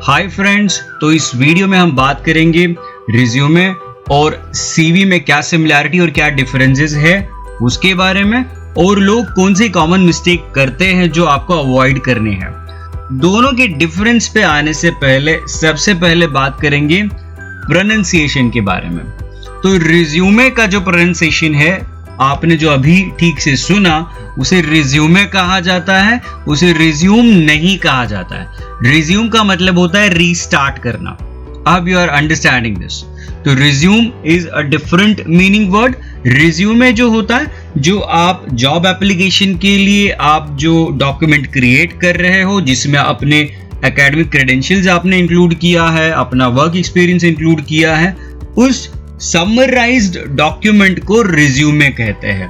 Hi friends, तो इस video में हम बात करेंगे रिज्यूमे और सीवी में क्या सिमिलैरिटी और क्या डिफरेंसेस है उसके बारे में, और लोग कौन सी कॉमन मिस्टेक करते हैं जो आपको अवॉइड करने हैं। दोनों के डिफरेंस पे आने से पहले सबसे पहले बात करेंगे प्रोनाउंसिएशन के बारे में। तो रिज्यूमे का जो प्रोनाउंसिएशन है, आपने जो अभी ठीक से सुना, उसे रिज्यूमे कहा जाता है, उसे रिज्यूम नहीं कहा जाता है। रिज्यूम का मतलब होता है रीस्टार्ट करना। अब यू आर अंडरस्टैंडिंग दिस। तो resume is a different meaning word. Resume जो होता है, जो आप जॉब एप्लीकेशन के लिए आप जो डॉक्यूमेंट क्रिएट कर रहे हो, जिसमें अपने एकेडमिक क्रेडेंशियल्स आपने इंक्लूड किया है, अपना वर्क एक्सपीरियंस इंक्लूड किया है, उस समराइज्ड डॉक्यूमेंट को रिज्यूमे कहते हैं।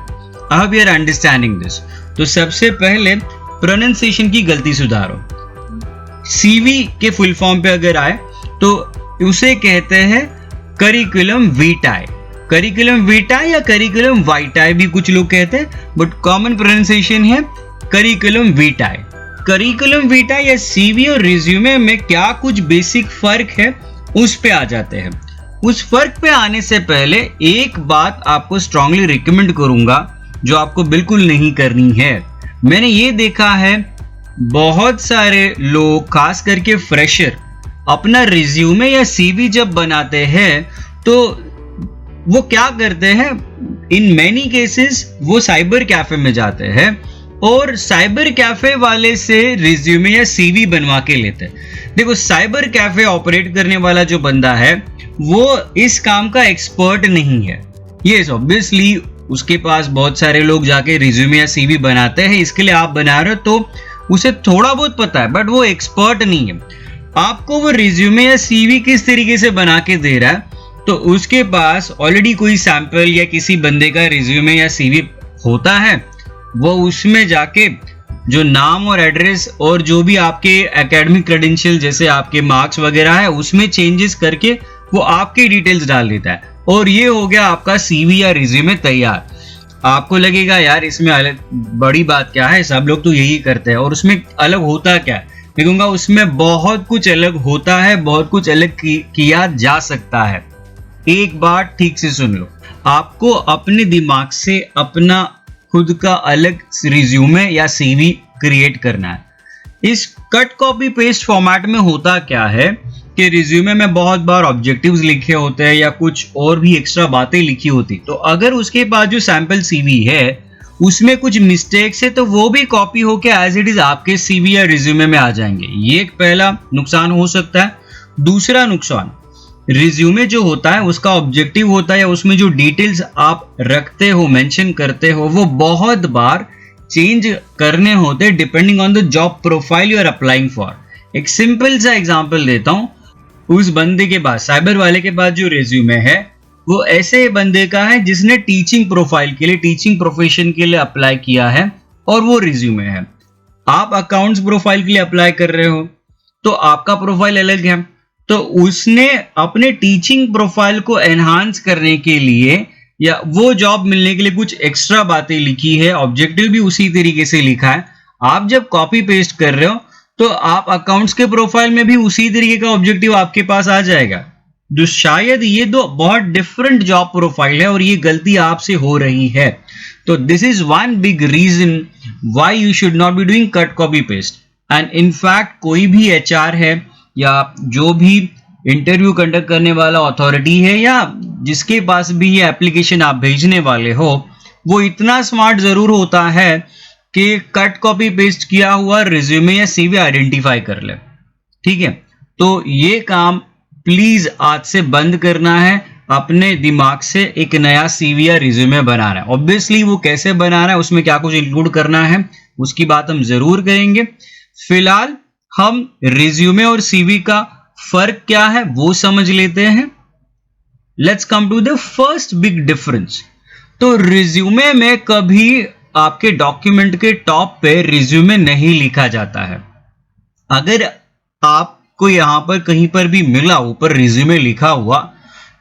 अब यू आर अंडरस्टैंडिंग दिस। तो सबसे पहले प्रोनाउंसिएशन की गलती सुधारो। सीवी के फुल फॉर्म पे अगर आए तो उसे कहते हैं करिकुलम विटाe। करिकुलम विटाe या करिकुलम वाइटाe भी कुछ लोग कहते हैं, बट कॉमन प्रोनाउंसिएशन है करिकुलम विटाe। करिकुलम विटाe या सीवी और रिज्यूमे में क्या कुछ बेसिक फर्क है, उस पे आ जाते हैं। उस फर्क पे आने से पहले एक बात आपको स्ट्रांगली रिकमेंड करूंगा जो आपको बिल्कुल नहीं करनी है। मैंने ये देखा है बहुत सारे लोग, खास करके फ्रेशर, अपना रिज्यूमे या सीवी जब बनाते हैं तो वो क्या करते हैं, इन मैनी केसेस वो साइबर कैफे में जाते हैं और साइबर कैफे वाले से रिज्यूमे या सीवी बनवा के लेते हैं। देखो, साइबर कैफे ऑपरेट करने वाला जो बंदा है वो इस काम का एक्सपर्ट नहीं है। ये ऑब्वियसली उसके पास बहुत सारे लोग जाके रिज्यूमे या सीवी बनाते हैं, इसके लिए आप बना रहे हो तो उसे थोड़ा बहुत पता है, बट वो एक्सपर्ट नहीं है। आपको वो रिज्यूमे या सीवी किस तरीके से बना के दे रहा है, तो उसके पास ऑलरेडी कोई सैंपल या किसी बंदे का रिज्यूमे या सीवी होता है। वो उसमें जाके जो नाम और एड्रेस और जो भी आपके एकेडमिक क्रेडेंशियल जैसे आपके मार्क्स वगैरह है उसमें चेंजेस करके वो आपकी डिटेल्स डाल देता है, और ये हो गया आपका सीवी या रिज्यूमे तैयार। आपको लगेगा यार इसमें अलग बड़ी बात क्या है, सब लोग तो यही करते हैं, और उसमें अलग होता क्या है? मैं कहूँगा उसमें बहुत कुछ अलग होता है, बहुत कुछ अलग किया जा सकता है। एक बात ठीक से सुन लो, आपको अपने दिमाग से अपना खुद का अलग रिज्यूमे या सीवी क्रिएट करना है। इस कट कॉपी पेस्ट फॉर्मेट में होता क्या है कि रिज्यूमे में बहुत बार ऑब्जेक्टिव्स लिखे होते हैं या कुछ और भी एक्स्ट्रा बातें लिखी होती, तो अगर उसके पास जो सैंपल सीवी है उसमें कुछ मिस्टेक्स है तो वो भी कॉपी होके एज इट इज आपके सीवी या रिज्यूमे में आ जाएंगे। ये एक पहला नुकसान हो सकता है। दूसरा नुकसान, रिज्यूमे जो होता है उसका ऑब्जेक्टिव होता है या उसमें जो डिटेल्स आप रखते हो, मेंशन करते हो, वो बहुत बार चेंज करने होते depending on the job profile you are applying for. एक सिंपल सा एग्जांपल देता हूं। उस बंदे के पास, साइबर वाले के पास जो रिज्यूमे है वो ऐसे बंदे का है जिसने टीचिंग प्रोफाइल के लिए, टीचिंग प्रोफेशन के लिए अप्लाई किया है, और वो रिज्यूमे है। आप अकाउंट्स प्रोफाइल के लिए अप्लाई कर रहे हो तो आपका प्रोफाइल अलग है, तो उसने अपने टीचिंग प्रोफाइल को एनहांस करने के लिए या वो जॉब मिलने के लिए कुछ एक्स्ट्रा बातें लिखी है, ऑब्जेक्टिव भी उसी तरीके से लिखा है। आप जब कॉपी पेस्ट कर रहे हो तो आप अकाउंट्स के प्रोफाइल में भी उसी तरीके का ऑब्जेक्टिव आपके पास आ जाएगा। जो शायद ये दो बहुत डिफरेंट जॉब प्रोफाइल है और ये गलती आपसे हो रही है। तो this is one big reason why you should not be doing cut copy paste. And in fact कोई भी एचआर है या जो भी इंटरव्यू कंडक्ट करने वाला अथॉरिटी है या जिसके पास भी ये एप्लीकेशन आप भेजने वाले हो, वो इतना स्मार्ट जरूर होता है कि कट कॉपी पेस्ट किया हुआ रिज्यूमे या सीवी आइडेंटिफाई कर ले। ठीक है, तो ये काम प्लीज आज से बंद करना है। अपने दिमाग से एक नया सीवी या रिज्यूमे बनाना है। ऑब्वियसली वो कैसे बनाना है, उसमें क्या कुछ इंक्लूड करना है, उसकी बात हम जरूर करेंगे। फिलहाल हम रिज्यूमे और सीवी का फर्क क्या है वो समझ लेते हैं। Let's come to the first big difference. तो रिज्यूमे में कभी आपके डॉक्यूमेंट के टॉप पे रिज्यूमे नहीं लिखा जाता है। अगर आपको यहां पर कहीं पर भी मिला ऊपर रिज्यूमे लिखा हुआ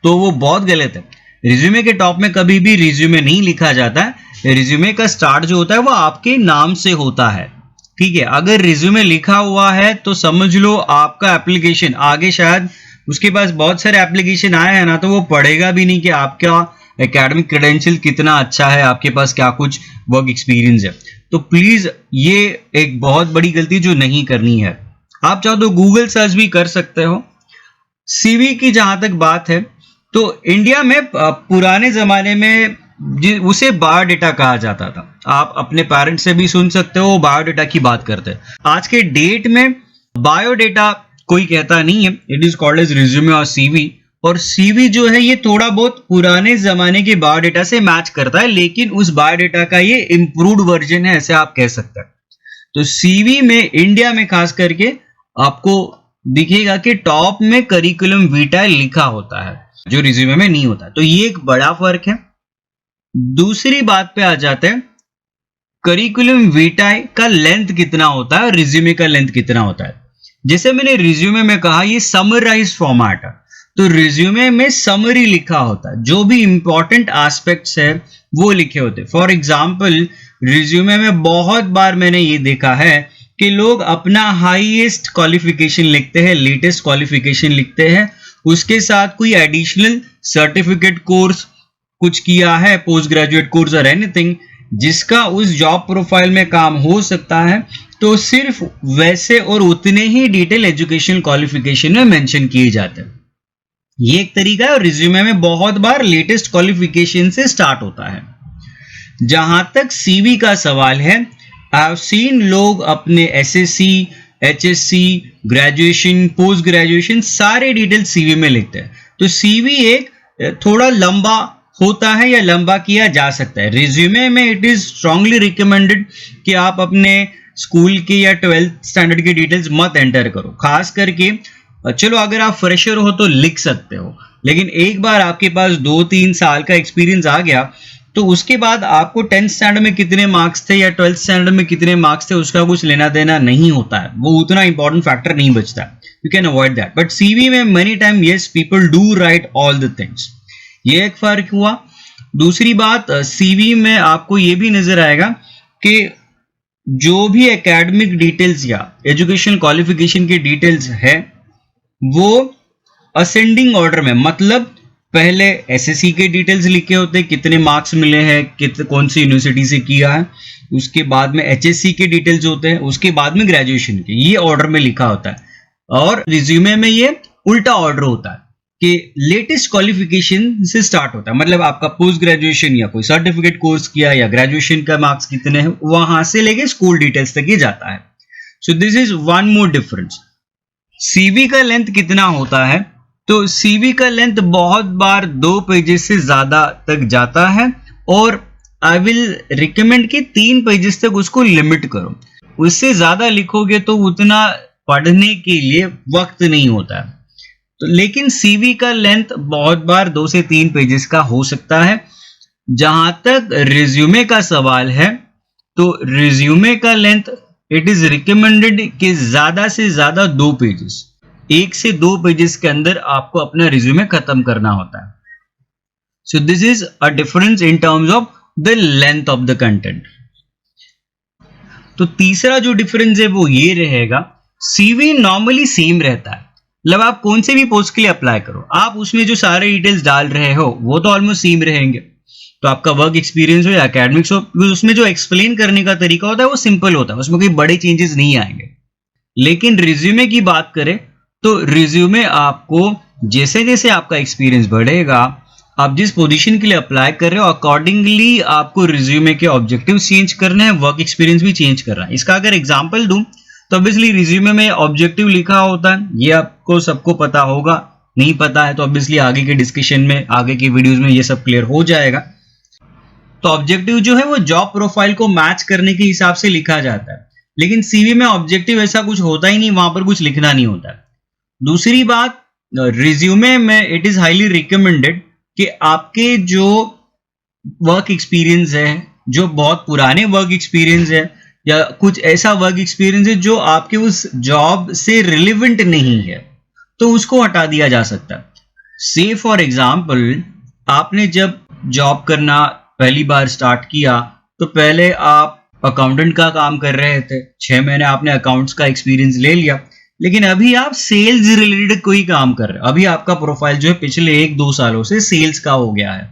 तो वो बहुत गलत है। रिज्यूमे के टॉप में कभी भी रिज्यूमे नहीं लिखा जाता है। रिज्यूमे का स्टार्ट जो होता है वो आपके नाम से होता है। ठीक है, अगर रिज्यूमे लिखा हुआ है तो समझ लो आपका एप्लीकेशन आगे शायद उसके पास बहुत सारे एप्लीकेशन आए हैं ना, तो वो पढ़ेगा भी नहीं कि आपका एकेडमिक क्रेडेंशियल कितना अच्छा है, आपके पास क्या कुछ वर्क एक्सपीरियंस है। तो प्लीज ये एक बहुत बड़ी गलती जो नहीं करनी है। आप चाहो तो गूगल सर्च भी कर सकते हो। सीवी की जहां तक बात है तो इंडिया में पुराने जमाने में उसे बायोडेटा कहा जाता था। आप अपने पेरेंट्स से भी सुन सकते हो, बायोडेटा की बात करते हैं। आज के डेट में बायोडेटा कोई कहता नहीं है, it is called as resume और सीवी। और सीवी जो है ये थोड़ा बहुत पुराने जमाने के बायोडेटा से मैच करता है, लेकिन उस बायोडेटा का ये इम्प्रूव्ड वर्जन है, ऐसे आप कह सकते हैं। तो सीवी में इंडिया में खास करके आपको दिखेगा कि टॉप में करिकुलम विटाe लिखा होता है, जो रिज्यूमे में नहीं होता। तो ये एक बड़ा फर्क है। दूसरी बात पे आ जाते हैं, करिकुलम विटाe का लेंथ कितना होता है और रिज्यूमे का लेंथ कितना होता है। जैसे मैंने रिज्यूमे में कहा ये समराइज फॉर्मेट है, तो रिज्यूमे में समरी लिखा होता है, जो भी इंपॉर्टेंट एस्पेक्ट्स है वो लिखे होते हैं। फॉर एग्जाम्पल रिज्यूमे में बहुत बार मैंने ये देखा है कि लोग अपना हाईएस्ट क्वालिफिकेशन लिखते हैं, लेटेस्ट क्वालिफिकेशन लिखते हैं, उसके साथ कोई एडिशनल सर्टिफिकेट कोर्स कुछ किया है, पोस्ट ग्रेजुएट कोर्स और एनीथिंग जिसका उस जॉब प्रोफाइल में काम हो सकता है, तो सिर्फ वैसे और उतने ही डिटेल एजुकेशनल क्वालिफिकेशन में मेंशन किए जाते हैं। ये एक तरीका है। और रिज्यूमे में बहुत बार लेटेस्ट क्वालिफिकेशन से स्टार्ट होता है। जहां तक सीवी का सवाल है, आई हैव सीन लोग अपने SSC, HSC, graduation, post graduation सारे डिटेल सीवी में लिखते हैं। तो सीवी एक थोड़ा लंबा होता है या लंबा किया जा सकता है। रिज्यूमे में इट इज स्ट्रांगली रिकमेंडेड कि आप अपने स्कूल के या 12th स्टैंडर्ड के डिटेल्स मत एंटर करो। खास करके चलो अगर आप फ्रेशर हो तो लिख सकते हो, लेकिन एक बार आपके पास 2-3 साल का एक्सपीरियंस आ गया तो उसके बाद आपको 10th स्टैंडर्ड में कितने मार्क्स थे या 12th स्टैंडर्ड में कितने मार्क्स थे उसका कुछ लेना देना नहीं होता है, वो उतना इंपॉर्टेंट फैक्टर नहीं बचता। You can avoid that. But CV में many time yes people do write all the things. ये एक फर्क हुआ। दूसरी बात, सीवी में आपको ये भी नजर आएगा कि जो भी एकेडमिक डिटेल्स या एजुकेशन क्वालिफिकेशन की डिटेल्स है वो असेंडिंग ऑर्डर में, मतलब पहले एसएससी के डिटेल्स लिखे होते हैं, कितने मार्क्स मिले हैं, कौन सी यूनिवर्सिटी से किया है, उसके बाद में एचएससी के डिटेल्स होते हैं, उसके बाद में ग्रेजुएशन के, ये ऑर्डर में लिखा होता है। और रिज्यूमे में ये उल्टा ऑर्डर होता है कि लेटेस्ट क्वालिफिकेशन से स्टार्ट होता है, मतलब आपका पोस्ट ग्रेजुएशन या कोई सर्टिफिकेट कोर्स किया या ग्रेजुएशन का मार्क्स कितने हैं वहां से लेके स्कूल डिटेल्स तक ही जाता है। So this is one more difference. CV का लेंथ कितना होता है, तो सीवी का लेंथ बहुत बार 2 पेजेस से ज्यादा तक जाता है और आई विल रिकमेंड कि 3 पेजेस तक उसको लिमिट करो। उससे ज्यादा लिखोगे तो उतना पढ़ने के लिए वक्त नहीं होता है। तो लेकिन सीवी का लेंथ बहुत बार 2 से 3 पेजेस का हो सकता है। जहां तक रिज्यूमे का सवाल है, तो रिज्यूमे का लेंथ इट इज रिकमेंडेड कि ज्यादा से ज्यादा 2 पेजेस, 1 से 2 पेजेस के अंदर आपको अपना रिज्यूमे खत्म करना होता है। So this is a difference in terms of the length of the content. तो तीसरा जो डिफरेंस है वो ये रहेगा, सीवी नॉर्मली सेम रहता है, मतलब आप कौन से भी पोस्ट के लिए अप्लाई करो, आप उसमें जो सारे डिटेल्स डाल रहे हो वो तो ऑलमोस्ट सेम रहेंगे। तो आपका वर्क एक्सपीरियंस हो या एकेडमिक्स हो, उसमें जो एक्सप्लेन करने का तरीका होता है वो सिंपल होता है, उसमें कोई बड़े चेंजेस नहीं आएंगे। लेकिन रिज्यूमे की बात करें तो रिज्यूमे आपको जैसे जैसे आपका एक्सपीरियंस बढ़ेगा, आप जिस पोजीशन के लिए अप्लाई कर रहे हो अकॉर्डिंगली आपको रिज्यूमे के ऑब्जेक्टिव्स चेंज करने हैं, वर्क एक्सपीरियंस भी चेंज करना है। इसका अगर एग्जांपल दूं तो ऑब्वियसली रिज्यूमे में ऑब्जेक्टिव लिखा होता है, ये आपको सबको पता होगा। नहीं पता है तो ऑब्वियसली आगे के डिस्कशन में, आगे के वीडियोस में ये सब क्लियर हो जाएगा। तो ऑब्जेक्टिव जो है वो जॉब प्रोफाइल को मैच करने के हिसाब से लिखा जाता है, लेकिन सीवी में ऑब्जेक्टिव ऐसा कुछ होता ही नहीं, वहां पर कुछ लिखना नहीं होता है। दूसरी बात, रिज्यूमे में इट इज हाईली रिकमेंडेड कि आपके जो वर्क एक्सपीरियंस है, जो बहुत पुराने वर्क एक्सपीरियंस है या कुछ ऐसा वर्क एक्सपीरियंस है जो आपके उस जॉब से रिलेवेंट नहीं है, तो उसको हटा दिया जा सकता है। से फॉर एग्जाम्पल, आपने जब जॉब करना पहली बार स्टार्ट किया तो पहले आप अकाउंटेंट का काम कर रहे थे, 6 महीने आपने अकाउंट्स का एक्सपीरियंस ले लिया, लेकिन अभी आप सेल्स रिलेटेड कोई काम कर रहे हो, अभी आपका प्रोफाइल जो है पिछले 1-2 सालों से सेल्स का हो गया है,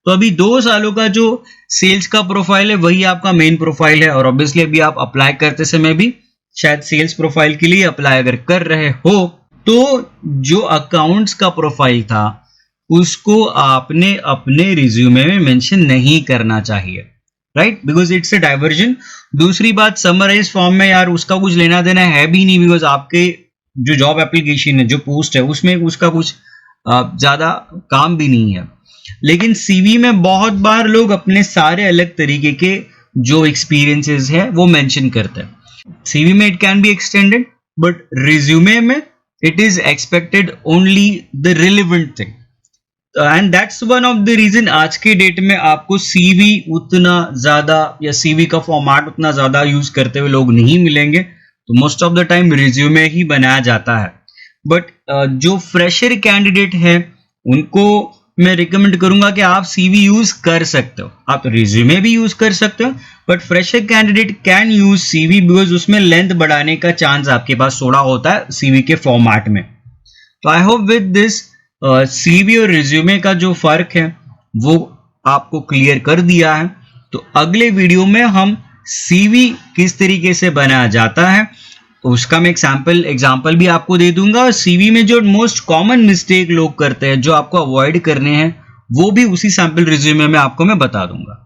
तो अभी 2 सालों का जो सेल्स का प्रोफाइल है वही आपका मेन प्रोफाइल है। और ऑब्वियसली अभी आप अप्लाई करते समय भी शायद सेल्स प्रोफाइल के लिए अप्लाई अगर कर रहे हो, तो जो अकाउंट्स का प्रोफाइल था उसको आपने अपने रिज्यूमे में मेंशन नहीं करना चाहिए, right, because it's a diversion. दूसरी बात, समराइज फॉर्म में यार उसका कुछ लेना देना है भी नहीं, बिकॉज आपके जो जॉब एप्लीकेशन है, जो पोस्ट है, उसमें उसका कुछ ज्यादा काम भी नहीं है। लेकिन सीवी में बहुत बार लोग अपने सारे अलग तरीके के जो एक्सपीरियंसेस है वो मेंशन करते हैं। सीवी में it can be extended, but resume में it is expected only the relevant thing, and that's one of the reason आज के डेट में आपको सीवी उतना ज्यादा या सीवी का फॉर्मेट उतना ज्यादा यूज करते हुए लोग नहीं मिलेंगे, तो most of the time resume ही बनाया जाता है। बट जो फ्रेशर कैंडिडेट है उनको मैं रिकमेंड करूंगा कि आप सीवी यूज कर सकते हो, आप रिज्यूमे भी यूज कर सकते हो, but fresher candidate can use CV because उसमें लेंथ बढ़ाने का चांस आपके पास थोड़ा होता है सीवी के फॉर्मेट में। तो I hope with this CV और रिज्यूमे का जो फर्क है वो आपको क्लियर कर दिया है। तो अगले वीडियो में हम सीवी किस तरीके से बनाया जाता है उसका मैं एग्जाम्पल भी आपको दे दूंगा, और सीवी में जो मोस्ट कॉमन मिस्टेक लोग करते हैं जो आपको अवॉइड करने हैं वो भी उसी सैंपल रिज्यूमे में आपको मैं बता दूंगा।